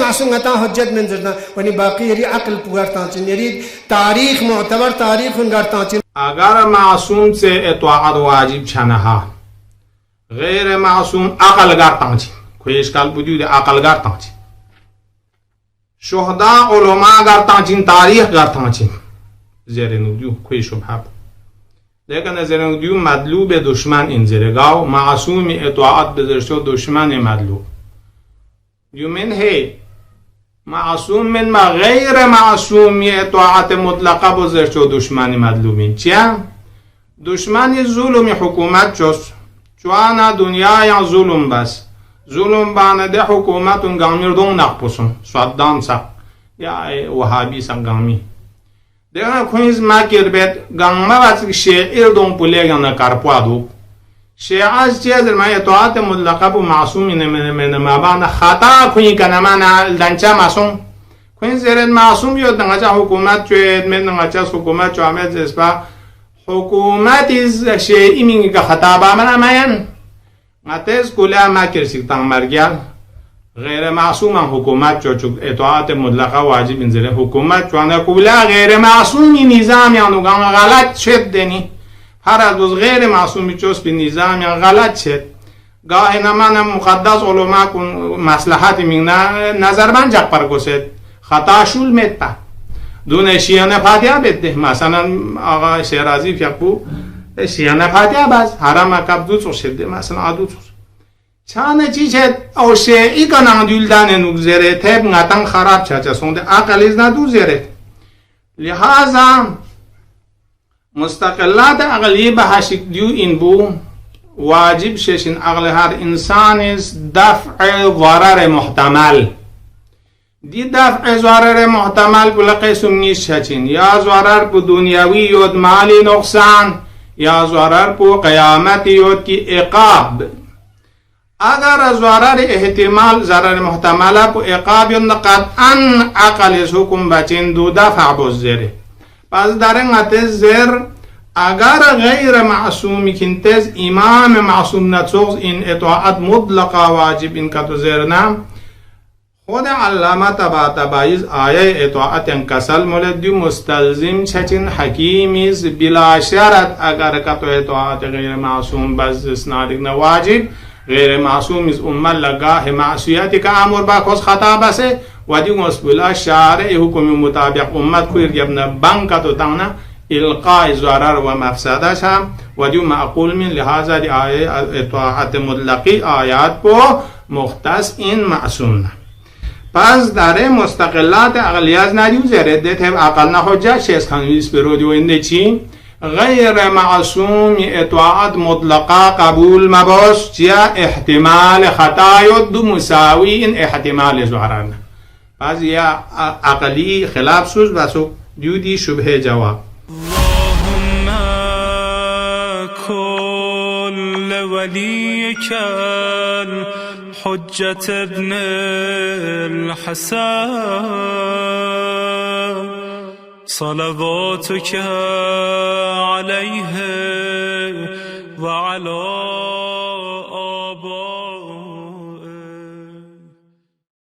معصوم عطا حجت من زرنا ونی باقی یری عقل پوگرتان چین یری تاریخ معتبر تاریخ انگارتان چین. اگر معصوم سے اطاعت واجب چھنہا غیر معصوم عقل گرتان چین کوئی اشکال بودی عقل گرتان چین شهدا علماء گرتان چین تاریخ گرتان چین زیر نودیو کوئی شبه لیکن زیر نودیو مطلوب دشمن این زیرگاو معصوم اطاعت بزرشو دشمن مطلوب دیو من ہے معصوم من ما غیر معصوم اطاعت مطلقه بزرشو دشمن مطلوبین چیا؟ دشمن ظلم حکومت چوست چوانا دنیا یا ظلم بس ظلم بانده حکومت گامردون نقپسون صدام سا یا وهابی سا گامی دیگه کنیز ما کربت گامه بس شیعر دون پولیگان کارپوادو شیعه از چیز ما اطاعت مطلقه بو معصومی من مابان خطا کنی کنه من دنچه معصوم کنی زیرد معصوم یاد نگاچه حکومت چوید من نگاچه حکومت چو عمل زیسپا حکومت از شیعی منگی که خطا با من امین نتیز کلا ما کرسیک تنگ مرگیال غیر معصوم حکومت چو اطاعت مطلقه واجب انزره حکومت چوانه کلا غیر معصومی نظام یعنی غلط شد دنی هر از غیر معصومی چوس به نظام یعنی غلط شد گاه نمان مقدس علماء کن مصلحت من نظر من جق پر گسد خطا شول میتا دون شیعه فاتحه بده مثلا آقا شیرازی فیقبو شیعه فاتحه باز حرام اکاب دو چو شده مثلا دو چو چانه چی شد او شیعی کنن دولدان نگذره تیب نتن خراب چه سونده عقلیز ندو زره لحاظا مستقلات عقلی به هشک دیو این بو واجب ششن عقل هر انسان است دفع ضرر محتمل دی دفع ضرر محتمل بلا قسم نیست چین یا ضرر په دنیاوی یود مالی نقصان یا ضرر په قیامت یود کی عقاب اگر ضرر احتمال ضرر محتمل په عقاب یود قطعا عقل حکم بچین دو دفع بزره پس در نتیجه زر اگر غیر معصومی کنتز امام معصوم نتوز این اطاعت مطلقه واجب این کتو زر نام خود علامه تبایز آیه اطاعت انکسل مولد دیو مستلزم چچین حکیمیز بلا شرط اگر کتو اطاعت غیر معصوم بس اسنادک نواجب غیر معصومیز امال لگاه معصویتی که امور باکوز خطا بسه و دیو مسئولا شارع حکم مطابق امت کویر جبنا بانکتو تانا القاء ضرر و مفسده شم و دیو معقول من لحاظه دی آیه اطاعت مطلقی آیات پو مختص این معصوم پس داره مستقلات عقلیت ندیو زره دیت هم عقل نخوجه شیست خانویس برو دیو اینده چی غیر معصوم اطاعت مطلقه قبول مباش چیا احتمال خطایت دو مساوی این احتمال ضررن پس یا عقلی خلاف سوز بسو دیو دی شبه جواب اللهم كل وليك الحجة ابن الحسن صلواتك عليه وعلى